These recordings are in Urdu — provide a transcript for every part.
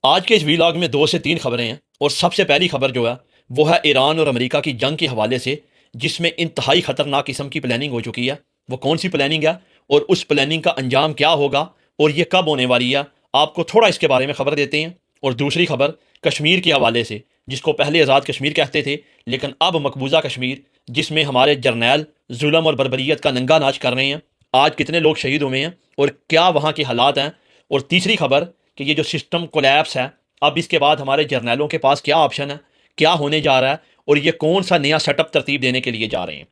آج کے اس ویلاگ میں 2 سے 3 خبریں ہیں، اور سب سے پہلی خبر جو ہے وہ ہے ایران اور امریکہ کی جنگ کے حوالے سے، جس میں انتہائی خطرناک قسم کی پلاننگ ہو چکی ہے۔ وہ کون سی پلاننگ ہے اور اس پلاننگ کا انجام کیا ہوگا اور یہ کب ہونے والی ہے، آپ کو تھوڑا اس کے بارے میں خبر دیتے ہیں۔ اور دوسری خبر کشمیر کے حوالے سے، جس کو پہلے آزاد کشمیر کہتے تھے لیکن اب مقبوضہ کشمیر، جس میں ہمارے جرنیل ظلم اور بربریت کا ننگا ناچ کر رہے ہیں۔ آج کتنے لوگ شہید ہوئے ہیں اور کیا وہاں کے حالات ہیں۔ اور تیسری خبر کہ یہ جو سسٹم کولیپس ہے، اب اس کے بعد ہمارے جرنیلوں کے پاس کیا آپشن ہے، کیا ہونے جا رہا ہے، اور یہ کون سا نیا سیٹ اپ ترتیب دینے کے لیے جا رہے ہیں۔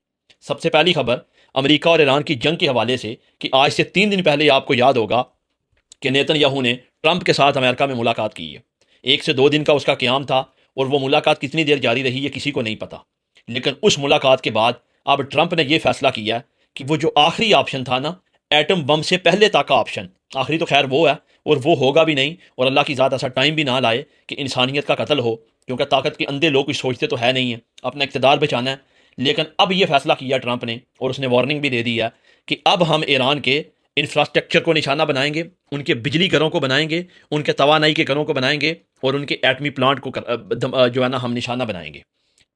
سب سے پہلی خبر امریکہ اور ایران کی جنگ کے حوالے سے، کہ آج سے 3 دن پہلے آپ کو یاد ہوگا کہ نیتن یاہو نے ٹرمپ کے ساتھ امریکہ میں ملاقات کی ہے۔ 1 سے 2 دن کا اس کا قیام تھا، اور وہ ملاقات کتنی دیر جاری رہی ہے کسی کو نہیں پتا۔ لیکن اس ملاقات کے بعد اب ٹرمپ نے یہ فیصلہ کیا کہ وہ جو آخری آپشن تھا نا، ایٹم بم سے پہلے تک کا آپشن، آخری تو خیر وہ ہے اور وہ ہوگا بھی نہیں، اور اللہ کی ذات ایسا ٹائم بھی نہ لائے کہ انسانیت کا قتل ہو، کیونکہ طاقت کے اندھے لوگ کچھ سوچتے تو ہے نہیں ہیں، اپنا اقتدار بچانا ہے۔ لیکن اب یہ فیصلہ کیا ٹرمپ نے، اور اس نے وارننگ بھی دے دی ہے کہ اب ہم ایران کے انفراسٹرکچر کو نشانہ بنائیں گے، ان کے بجلی گھروں کو بنائیں گے، ان کے توانائی کے گھروں کو بنائیں گے، اور ان کے ایٹمی پلانٹ کو جو ہے نا ہم نشانہ بنائیں گے۔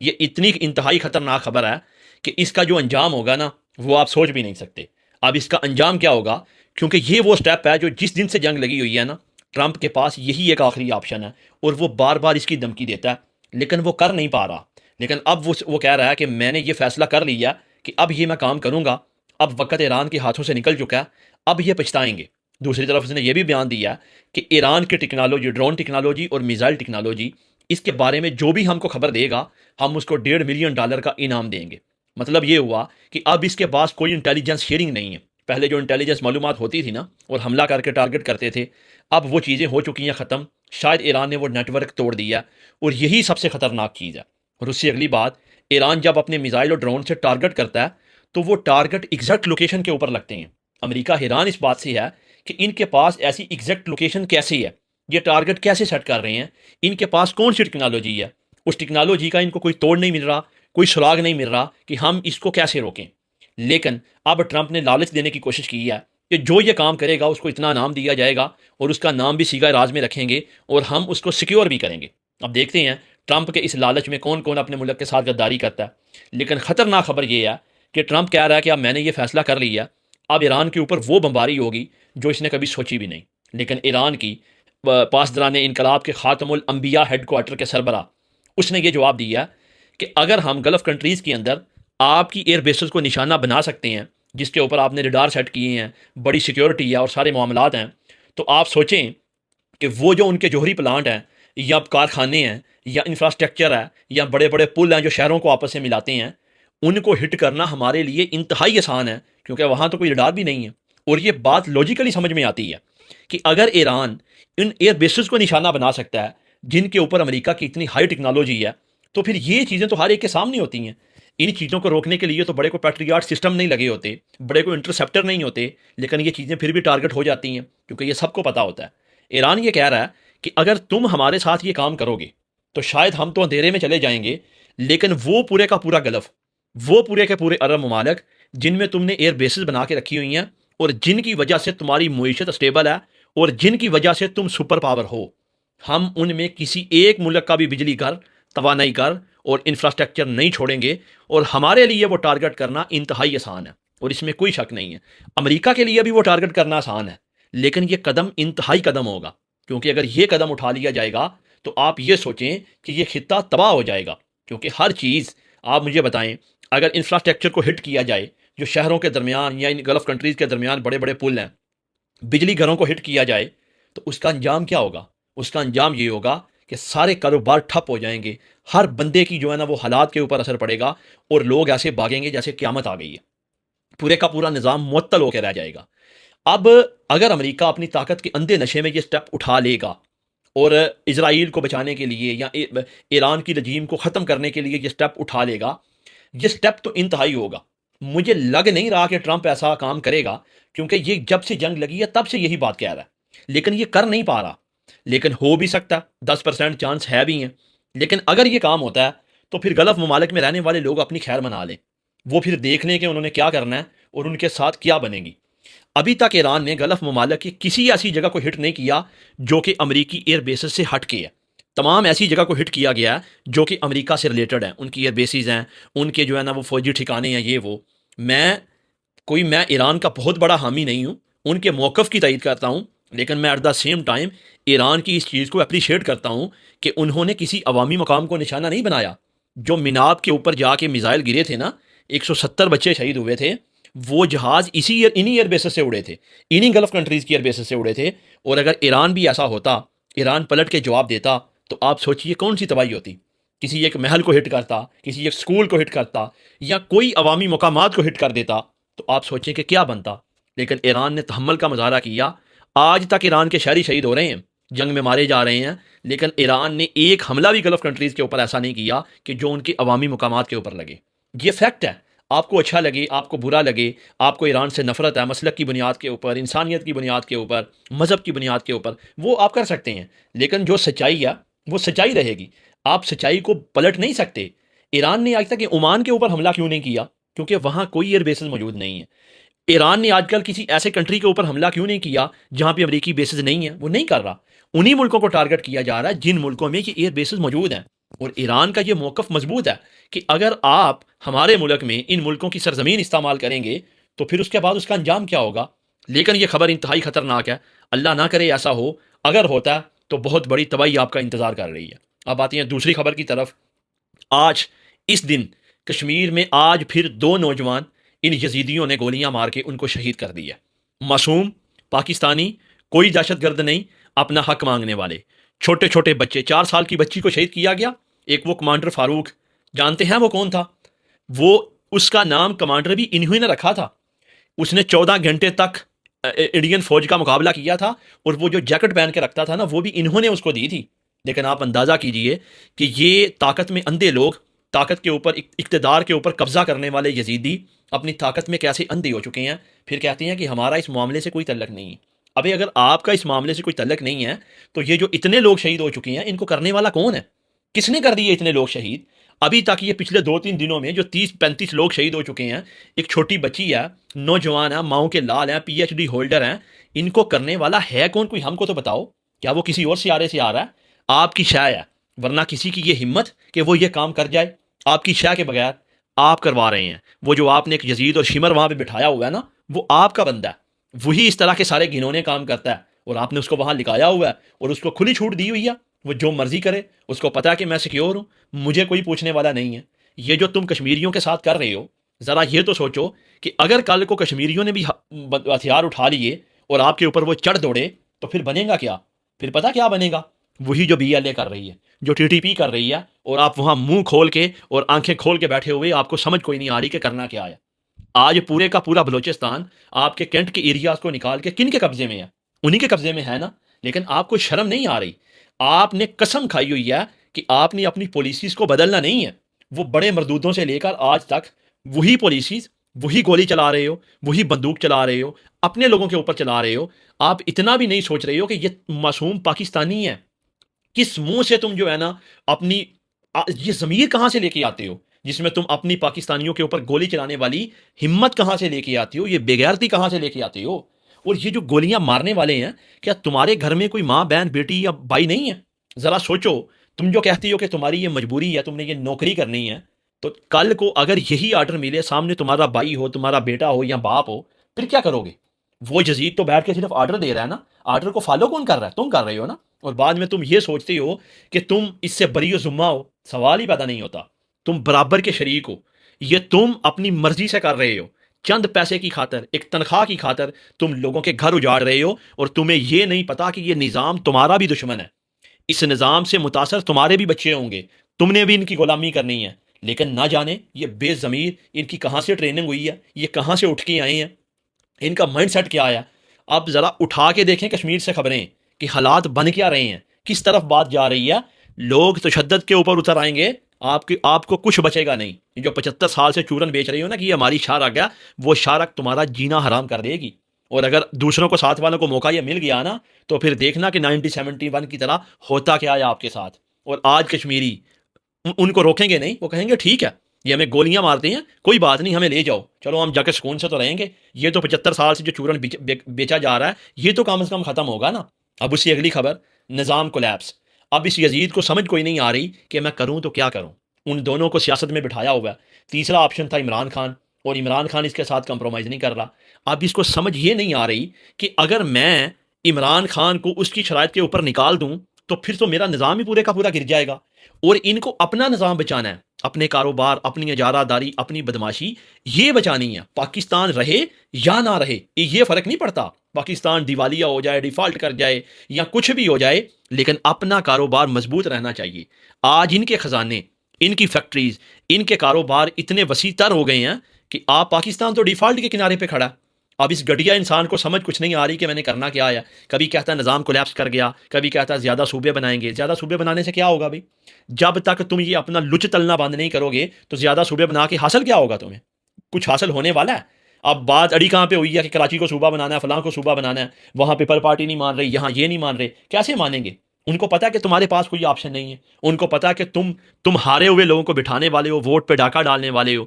یہ اتنی انتہائی خطرناک خبر ہے کہ اس کا جو انجام ہوگا نا، وہ آپ سوچ بھی نہیں سکتے۔ اب اس کا انجام کیا ہوگا، کیونکہ یہ وہ سٹیپ ہے جو جس دن سے جنگ لگی ہوئی ہے نا، ٹرمپ کے پاس یہی ایک آخری آپشن ہے، اور وہ بار بار اس کی دھمکی دیتا ہے لیکن وہ کر نہیں پا رہا۔ لیکن اب وہ کہہ رہا ہے کہ میں نے یہ فیصلہ کر لیا کہ اب یہ میں کام کروں گا، اب وقت ایران کے ہاتھوں سے نکل چکا ہے، اب یہ پچھتائیں گے۔ دوسری طرف اس نے یہ بھی بیان دیا کہ ایران کی ٹیکنالوجی، ڈرون ٹیکنالوجی اور میزائل ٹیکنالوجی، اس کے بارے میں جو بھی ہم کو خبر دے گا، ہم اس کو $1.5 ملین کا انعام دیں گے۔ مطلب یہ ہوا کہ اب اس کے پاس کوئی انٹیلیجنس شیئرنگ نہیں ہے۔ پہلے جو انٹیلیجنس معلومات ہوتی تھی نا، اور حملہ کر کے ٹارگٹ کرتے تھے، اب وہ چیزیں ہو چکی ہیں ختم۔ شاید ایران نے وہ نیٹ ورک توڑ دیا، اور یہی سب سے خطرناک چیز ہے۔ اور اس سے اگلی بات، ایران جب اپنے میزائل اور ڈرون سے ٹارگٹ کرتا ہے تو وہ ٹارگٹ ایگزیکٹ لوکیشن کے اوپر لگتے ہیں۔ امریکہ حیران اس بات سے ہے کہ ان کے پاس ایسی ایگزیکٹ لوکیشن کیسے ہے، یہ ٹارگٹ کیسے سیٹ کر رہے ہیں، ان کے پاس کون سی ٹیکنالوجی ہے۔ اس ٹیکنالوجی کا ان کو کوئی توڑ نہیں مل رہا، کوئی سراغ نہیں مل رہا کہ ہم اس کو کیسے روکیں۔ لیکن اب ٹرمپ نے لالچ دینے کی کوشش کی ہے کہ جو یہ کام کرے گا اس کو اتنا نام دیا جائے گا، اور اس کا نام بھی سیگا راز میں رکھیں گے، اور ہم اس کو سیکیور بھی کریں گے۔ اب دیکھتے ہیں ٹرمپ کے اس لالچ میں کون کون اپنے ملک کے ساتھ غداری کرتا ہے۔ لیکن خطرناک خبر یہ ہے کہ ٹرمپ کہہ رہا ہے کہ اب میں نے یہ فیصلہ کر لیا، اب ایران کے اوپر وہ بمباری ہوگی جو اس نے کبھی سوچی بھی نہیں۔ لیکن ایران کی پاسداران انقلاب کے خاتم الانبیاء ہیڈ کوارٹر کے سربراہ، اس نے یہ جواب دیا کہ اگر ہم گلف کنٹریز کے اندر آپ کی ایئر بیسز کو نشانہ بنا سکتے ہیں، جس کے اوپر آپ نے ریڈار سیٹ کیے ہیں، بڑی سیکیورٹی ہے اور سارے معاملات ہیں، تو آپ سوچیں کہ وہ جو ان کے جوہری پلانٹ ہیں، یا کارخانے ہیں، یا انفراسٹرکچر ہے، یا بڑے بڑے پل ہیں جو شہروں کو آپس میں ملاتے ہیں، ان کو ہٹ کرنا ہمارے لیے انتہائی آسان ہے، کیونکہ وہاں تو کوئی ریڈار بھی نہیں ہے۔ اور یہ بات لاجیکلی سمجھ میں آتی ہے کہ اگر ایران ان ایئر بیسز کو نشانہ بنا سکتا ہے جن کے اوپر امریکہ کی اتنی ہائی ٹیکنالوجی ہے، تو پھر یہ چیزیں تو ہر ایک کے سامنے ہوتی ہیں۔ ان چیزوں کو روکنے کے لیے تو بڑے کوئی پیٹریاٹ سسٹم نہیں لگے ہوتے، بڑے کوئی انٹرسیپٹر نہیں ہوتے، لیکن یہ چیزیں پھر بھی ٹارگٹ ہو جاتی ہیں، کیونکہ یہ سب کو پتہ ہوتا ہے۔ ایران یہ کہہ رہا ہے کہ اگر تم ہمارے ساتھ یہ کام کرو گے تو شاید ہم تو اندھیرے میں چلے جائیں گے، لیکن وہ پورے کا پورا گلف، وہ پورے کے پورے عرب ممالک جن میں تم نے ایئر بیسز بنا کے رکھی ہوئی ہیں، اور جن کی وجہ سے تمہاری معیشت اسٹیبل ہے، اور جن کی وجہ سے تم سپر پاور ہو، ہم ان میں کسی ایک ملک کا بھی بجلی گھر، توانائی گھر اور انفراسٹرکچر نہیں چھوڑیں گے، اور ہمارے لیے وہ ٹارگٹ کرنا انتہائی آسان ہے، اور اس میں کوئی شک نہیں ہے۔ امریکہ کے لیے بھی وہ ٹارگٹ کرنا آسان ہے، لیکن یہ قدم انتہائی قدم ہوگا، کیونکہ اگر یہ قدم اٹھا لیا جائے گا تو آپ یہ سوچیں کہ یہ خطہ تباہ ہو جائے گا۔ کیونکہ ہر چیز، آپ مجھے بتائیں، اگر انفراسٹرکچر کو ہٹ کیا جائے، جو شہروں کے درمیان یا ان گلف کنٹریز کے درمیان بڑے بڑے پل ہیں، بجلی گھروں کو ہٹ کیا جائے، تو اس کا انجام کیا ہوگا؟ اس کا انجام یہ ہوگا کہ سارے کاروبار ٹھپ ہو جائیں گے، ہر بندے کی جو ہے نا وہ حالات کے اوپر اثر پڑے گا، اور لوگ ایسے بھاگیں گے جیسے قیامت آ گئی ہے، پورے کا پورا نظام معطل ہو کے رہ جائے گا۔ اب اگر امریکہ اپنی طاقت کے اندھے نشے میں یہ سٹیپ اٹھا لے گا، اور اسرائیل کو بچانے کے لیے یا ایران کی رجیم کو ختم کرنے کے لیے یہ سٹیپ اٹھا لے گا، یہ سٹیپ تو انتہائی ہوگا۔ مجھے لگ نہیں رہا کہ ٹرمپ ایسا کام کرے گا، کیونکہ یہ جب سے جنگ لگی ہے تب سے یہی بات کہہ رہا ہے، لیکن یہ کر نہیں پا رہا۔ لیکن ہو بھی سکتا ہے، 10% چانس ہے بھی ہیں۔ لیکن اگر یہ کام ہوتا ہے تو پھر گلف ممالک میں رہنے والے لوگ اپنی خیر منا لیں، وہ پھر دیکھ لیں کہ انہوں نے کیا کرنا ہے اور ان کے ساتھ کیا بنے گی۔ ابھی تک ایران نے گلف ممالک کی کسی ایسی جگہ کو ہٹ نہیں کیا جو کہ امریکی ایئر بیسز سے ہٹ کے ہے. تمام ایسی جگہ کو ہٹ کیا گیا ہے جو کہ امریکہ سے ریلیٹڈ ہیں، ان کی ایئر بیسز ہیں، ان کے جو ہے نا وہ فوجی ٹھکانے ہیں، یہ وہ. میں ایران کا بہت بڑا حامی نہیں ہوں، ان کے موقف کی تائید کرتا ہوں، لیکن میں at the same time Iran کی اس چیز کو اپریشیٹ کرتا ہوں کہ انہوں نے کسی عوامی مقام کو نشانہ نہیں بنایا. جو میناب کے اوپر جا کے میزائل گرے تھے نا، 170 بچے شہید ہوئے تھے، وہ جہاز انہی ایئر بیسز سے اڑے تھے، انہی گلف کنٹریز کی ایئر بیسز سے اڑے تھے. اور اگر ایران بھی ایسا ہوتا، ایران پلٹ کے جواب دیتا، تو آپ سوچئے کون سی تباہی ہوتی. کسی ایک محل کو ہٹ کرتا، کسی ایک سکول کو ہٹ کرتا، یا کوئی عوامی مقامات کو ہٹ کر دیتا، تو آپ سوچیں کہ کیا بنتا. لیکن ایران نے تحمل کا مظاہرہ کیا. آج تک ایران کے شہری شہید ہو رہے ہیں، جنگ میں مارے جا رہے ہیں، لیکن ایران نے ایک حملہ بھی گلف کنٹریز کے اوپر ایسا نہیں کیا کہ جو ان کے عوامی مقامات کے اوپر لگے. یہ فیکٹ ہے. آپ کو اچھا لگے، آپ کو برا لگے، آپ کو ایران سے نفرت ہے مسلک کی بنیاد کے اوپر، انسانیت کی بنیاد کے اوپر، مذہب کی بنیاد کے اوپر، وہ آپ کر سکتے ہیں. لیکن جو سچائی ہے وہ سچائی رہے گی. آپ سچائی کو پلٹ نہیں سکتے. ایران نے آج تک عمان کے اوپر حملہ کیوں نہیں کیا؟ کیونکہ وہاں کوئی ایئر بیسز موجود نہیں ہے. ایران نے آج کل کسی ایسے کنٹری کے اوپر حملہ کیوں نہیں کیا جہاں پہ امریکی بیسز نہیں ہیں؟ وہ نہیں کر رہا. انہی ملکوں کو ٹارگٹ کیا جا رہا ہے جن ملکوں میں یہ ایئر بیسز موجود ہیں. اور ایران کا یہ موقف مضبوط ہے کہ اگر آپ ہمارے ملک میں ان ملکوں کی سرزمین استعمال کریں گے تو پھر اس کے بعد اس کا انجام کیا ہوگا. لیکن یہ خبر انتہائی خطرناک ہے. اللہ نہ کرے ایسا ہو. اگر ہوتا ہے تو بہت بڑی تباہی آپ کا انتظار کر رہی ہے. اب آتی ہیں دوسری خبر کی طرف. آج اس دن کشمیر میں آج پھر 2 نوجوان ان یزیدیوں نے گولیاں مار کے ان کو شہید کر دیا. معصوم پاکستانی، کوئی دہشت گرد نہیں، اپنا حق مانگنے والے چھوٹے چھوٹے بچے. 4 سال کی بچی کو شہید کیا گیا. ایک وہ کمانڈر فاروق، جانتے ہیں وہ کون تھا؟ وہ اس کا نام کمانڈر بھی انہی نے رکھا تھا. اس نے 14 گھنٹے تک انڈین فوج کا مقابلہ کیا تھا، اور وہ جو جیکٹ پہن کے رکھتا تھا نا، وہ بھی انہوں نے اس کو دی تھی. لیکن آپ اندازہ کیجئے کہ یہ طاقت میں اندھے لوگ، طاقت کے اوپر، اقتدار کے اوپر قبضہ کرنے والے یزیدی اپنی طاقت میں کیسے اندھے ہو چکے ہیں. پھر کہتے ہیں کہ ہمارا اس معاملے سے کوئی تعلق نہیں ہے. ابھی اگر آپ کا اس معاملے سے کوئی تعلق نہیں ہے تو یہ جو اتنے لوگ شہید ہو چکے ہیں، ان کو کرنے والا کون ہے؟ کس نے کر دیے اتنے لوگ شہید؟ ابھی تک یہ پچھلے 2-3 دنوں میں جو 30-35 لوگ شہید ہو چکے ہیں، ایک چھوٹی بچی ہے، نوجوان ہے، ماؤں کے لال ہیں، PhD ہولڈر ہیں، ان کو کرنے والا ہے کون؟ کوئی ہم کو تو بتاؤ. کیا وہ کسی اور سیارے سے آ رہا ہے؟ آپ کی شے ہے. ورنہ کسی کی یہ ہمت کہ وہ یہ کام کر جائے آپ کی شے کے بغیر؟ آپ کروا رہے ہیں. وہ جو آپ نے ایک یزید اور شمر وہاں پہ بٹھایا ہوا ہے نا، وہ آپ کا بندہ ہے. وہی اس طرح کے سارے گھنونے کام کرتا ہے، اور آپ نے اس کو وہاں لکھایا ہوا ہے اور اس کو کھلی چھوٹ دی ہوئی ہے. وہ جو مرضی کرے. اس کو پتا ہے کہ میں سیکیور ہوں، مجھے کوئی پوچھنے والا نہیں ہے. یہ جو تم کشمیریوں کے ساتھ کر رہے ہو، ذرا یہ تو سوچو کہ اگر کل کو کشمیریوں نے بھی ہتھیار اٹھا لیے اور آپ کے اوپر وہ چڑھ دوڑے تو پھر بنے گا کیا؟ پھر پتا کیا بنے گا؟ وہی جو BLA کر رہی ہے، جو TTP کر رہی ہے، اور آپ وہاں منہ کھول کے اور آنکھیں کھول کے بیٹھے ہوئے، آپ کو سمجھ کوئی نہیں آ رہی کہ کرنا کیا ہے. آج پورے کا پورا بلوچستان آپ کے کینٹ کے ایریاز کو نکال کے کن کے قبضے میں ہے؟ انہی کے قبضے میں ہے نا. لیکن آپ کو شرم نہیں آ رہی. آپ نے قسم کھائی ہوئی ہے کہ آپ نے اپنی پالیسیز کو بدلنا نہیں ہے. وہ بڑے مردودوں سے لے کر آج تک وہی پالیسیز، وہی گولی چلا رہے ہو، وہی بندوق چلا رہے ہو، اپنے لوگوں کے اوپر چلا رہے ہو. آپ اتنا بھی نہیں سوچ رہے ہو کہ یہ معصوم پاکستانی ہے. کس منہ سے تم جو ہے نا اپنی یہ ضمیر کہاں سے لے کے آتے ہو جس میں تم اپنی پاکستانیوں کے اوپر گولی چلانے والی ہمت کہاں سے لے کے آتے ہو؟ یہ بےغیرتی کہاں سے لے کے آتے ہو؟ اور یہ جو گولیاں مارنے والے ہیں، کیا تمہارے گھر میں کوئی ماں، بہن، بیٹی یا بھائی نہیں ہے؟ ذرا سوچو. تم جو کہتی ہو کہ تمہاری یہ مجبوری ہے، تم نے یہ نوکری کرنی ہے، تو کل کو اگر یہی آرڈر ملے، سامنے تمہارا بھائی ہو، تمہارا بیٹا ہو یا باپ ہو، پھر کیا کرو گے؟ وہ یزید تو بیٹھ کے صرف آرڈر دے رہا ہے نا. آرڈر کو فالو کون کر رہا ہے؟ تم کر رہے ہو نا. اور بعد میں تم یہ سوچتے ہو کہ تم اس سے بری و ذمہ ہو. سوال ہی پیدا نہیں ہوتا. تم برابر کے شریک ہو. یہ تم اپنی مرضی سے کر رہے ہو. چند پیسے کی خاطر، ایک تنخواہ کی خاطر تم لوگوں کے گھر اجاڑ رہے ہو، اور تمہیں یہ نہیں پتا کہ یہ نظام تمہارا بھی دشمن ہے. اس نظام سے متاثر تمہارے بھی بچے ہوں گے. تم نے بھی ان کی غلامی کرنی ہے. لیکن نہ جانے یہ بے ضمیر ان کی کہاں سے ٹریننگ ہوئی ہے، یہ کہاں سے اٹھ کے آئے ہیں، ان کا مائنڈ سیٹ کیا آیا. آپ ذرا اٹھا کے دیکھیں کشمیر سے خبریں کہ حالات بن کیا رہے ہیں، کس طرف بات جا رہی ہے. لوگ تشدد کے اوپر اتر آئیں گے. آپ کو کچھ بچے گا نہیں. یہ جو 75 سال سے چورن بیچ رہی ہو نا کہ یہ ہماری شارک ہے، وہ شارک تمہارا جینا حرام کر دے گی. اور اگر دوسروں کو، ساتھ والوں کو موقع یہ مل گیا نا، تو پھر دیکھنا کہ 1971 کی طرح ہوتا کیا ہے آپ کے ساتھ. اور آج کشمیری ان کو روکیں گے نہیں. وہ کہیں گے ٹھیک ہے، یہ ہمیں گولیاں مارتے ہیں، کوئی بات نہیں، ہمیں لے جاؤ، چلو ہم جا کے سکون سے تو رہیں گے، یہ تو 75 سال سے جو چورن بیچا جا رہا ہے یہ تو کم از کم ختم ہوگا نا۔ اب اس کی اگلی خبر، نظام کولیپس۔ اب اس یزید کو سمجھ کوئی نہیں آ رہی کہ میں کروں تو کیا کروں، ان دونوں کو سیاست میں بٹھایا ہوا ہے۔ تیسرا آپشن تھا عمران خان، اور عمران خان اس کے ساتھ کمپرومائز نہیں کر رہا۔ اب اس کو سمجھ یہ نہیں آ رہی کہ اگر میں عمران خان کو اس کی شرائط کے اوپر نکال دوں تو پھر تو میرا نظام ہی پورے کا پورا گر جائے گا، اور ان کو اپنا نظام بچانا ہے، اپنے کاروبار، اپنی اجارہ داری، اپنی بدماشی یہ بچانی ہے۔ پاکستان رہے یا نہ رہے یہ فرق نہیں پڑتا، پاکستان دیوالیہ ہو جائے، ڈیفالٹ کر جائے یا کچھ بھی ہو جائے، لیکن اپنا کاروبار مضبوط رہنا چاہیے۔ آج ان کے خزانے، ان کی فیکٹریز، ان کے کاروبار اتنے وسیع تر ہو گئے ہیں کہ آپ پاکستان تو ڈیفالٹ کے کنارے پہ کھڑا ہے۔ اب اس گھٹیا انسان کو سمجھ کچھ نہیں آ رہی کہ میں نے کرنا کیا ہے۔ کبھی کہتا ہے نظام کولیپس کر گیا، کبھی کہتا ہے زیادہ صوبے بنائیں گے۔ زیادہ صوبے بنانے سے کیا ہوگا بھائی؟ جب تک تم یہ اپنا لچ تلنا بند نہیں کرو گے تو زیادہ صوبے بنا کے حاصل کیا ہوگا تمہیں؟ کچھ حاصل ہونے والا ہے؟ اب بات اڑی کہاں پہ ہوئی ہے کہ کراچی کو صوبہ بنانا ہے، فلاں کو صوبہ بنانا ہے، وہاں پیپل پارٹی نہیں مان رہی، یہاں یہ نہیں مان رہے، کیسے مانیں گے؟ ان کو پتا ہے کہ تمہارے پاس کوئی آپشن نہیں ہے، ان کو پتا ہے کہ تم ہارے ہوئے لوگوں کو بٹھانے والے ہو، ووٹ پہ ڈاکہ ڈالنے والے ہو۔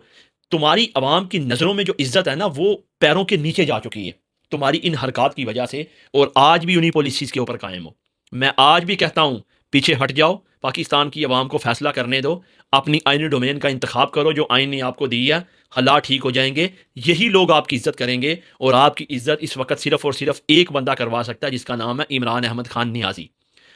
تمہاری عوام کی نظروں میں جو عزت ہے نا وہ پیروں کے نیچے جا چکی ہے تمہاری ان حرکات کی وجہ سے، اور آج بھی انہی پالیسیز کے اوپر قائم ہو۔ میں آج بھی کہتا ہوں پیچھے ہٹ جاؤ، پاکستان کی عوام کو فیصلہ کرنے دو، اپنی آئینی ڈومین کا انتخاب کرو جو آئین نے آپ کو دی ہے، حالات ٹھیک ہو جائیں گے، یہی لوگ آپ کی عزت کریں گے، اور آپ کی عزت اس وقت صرف اور صرف ایک بندہ کروا سکتا ہے جس کا نام ہے عمران احمد خان نیازی۔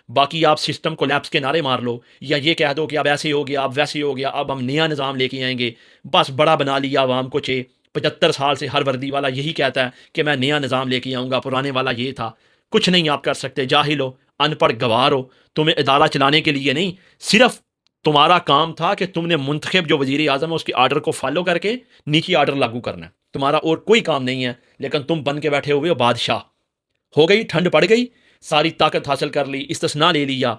باقی آپ سسٹم کولیپس کے نعرے مار لو یا یہ کہہ دو کہ اب ایسے ہو گیا، اب ویسے ہو گیا، اب ہم نیا نظام لے کے آئیں گے، بس بڑا بنا لیا عوام کو۔ 75 سال سے ہر وردی والا یہی کہتا ہے کہ میں نیا نظام لے کے آؤں گا، پرانے والا یہ تھا۔ کچھ نہیں آپ کر سکتے، جاہل ہو، ان پڑھ گوار ہو، تمہیں ادارہ چلانے کے لیے نہیں، صرف تمہارا کام تھا کہ تم نے منتخب جو وزیر اعظم ہے اس کے آرڈر کو فالو کر کے نیچی آرڈر لاگو کرنا ہے، تمہارا اور کوئی کام نہیں ہے، لیکن تم بن کے بیٹھے ہوئے ہو بادشاہ۔ ہو گئی ٹھنڈ پڑ گئی، ساری طاقت حاصل کر لی، استثناء لے لیا،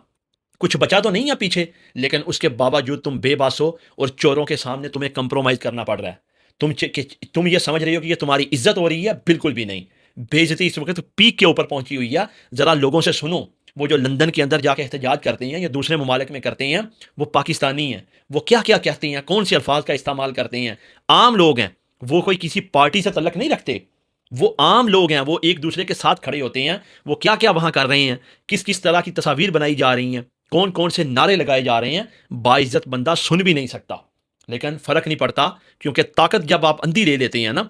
کچھ بچا تو نہیں ہے پیچھے، لیکن اس کے باوجود تم بے باس ہو، اور چوروں کے سامنے تمہیں کمپرومائز کرنا پڑ رہا ہے۔ تم یہ سمجھ رہے ہو کہ یہ تمہاری عزت ہو رہی ہے، بالکل بھی نہیں۔ بے عزتی اس وقت پیک کے اوپر پہنچی ہوئی ہے۔ ذرا لوگوں سے سنو، وہ جو لندن کے اندر جا کے احتجاج کرتے ہیں یا دوسرے ممالک میں کرتے ہیں، وہ پاکستانی ہیں، وہ کیا کیا کہتے ہیں، کون سے الفاظ کا استعمال کرتے ہیں۔ عام لوگ ہیں، وہ کوئی کسی پارٹی سے تعلق نہیں رکھتے، وہ عام لوگ ہیں، وہ ایک دوسرے کے ساتھ کھڑے ہوتے ہیں، وہ کیا کیا وہاں کر رہے ہیں، کس کس طرح کی تصاویر بنائی جا رہی ہیں، کون کون سے نعرے لگائے جا رہے ہیں، باعزت بندہ سن بھی نہیں سکتا۔ لیکن فرق نہیں پڑتا، کیونکہ طاقت جب آپ اندھی لے لیتے ہیں نا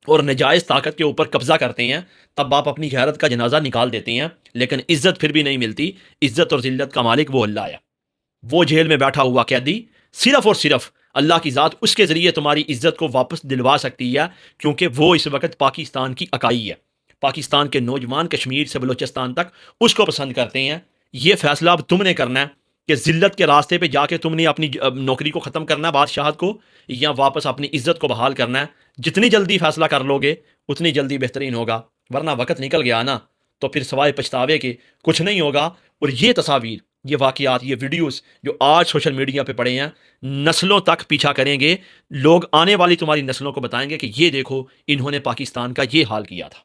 اور نجائز طاقت کے اوپر قبضہ کرتے ہیں، تب آپ اپنی غیرت کا جنازہ نکال دیتے ہیں، لیکن عزت پھر بھی نہیں ملتی۔ عزت اور ذلت کا مالک وہ اللہ ہے، وہ جیل میں بیٹھا ہوا قیدی صرف اور صرف اللہ کی ذات اس کے ذریعے تمہاری عزت کو واپس دلوا سکتی ہے، کیونکہ وہ اس وقت پاکستان کی اکائی ہے۔ پاکستان کے نوجوان کشمیر سے بلوچستان تک اس کو پسند کرتے ہیں۔ یہ فیصلہ اب تم نے کرنا ہے کہ ذلت کے راستے پہ جا کے تم نے اپنی نوکری کو ختم کرنا ہے، بادشاہت کو، یا واپس اپنی عزت کو بحال کرنا ہے۔ جتنی جلدی فیصلہ کر لو گے اتنی جلدی بہترین ہوگا، ورنہ وقت نکل گیا نا تو پھر سوائے پچھتاوے کے کچھ نہیں ہوگا۔ اور یہ تصاویر، یہ واقعات، یہ ویڈیوز جو آج سوشل میڈیا پہ پڑے ہیں، نسلوں تک پیچھا کریں گے۔ لوگ آنے والی تمہاری نسلوں کو بتائیں گے کہ یہ دیکھو انہوں نے پاکستان کا یہ حال کیا تھا۔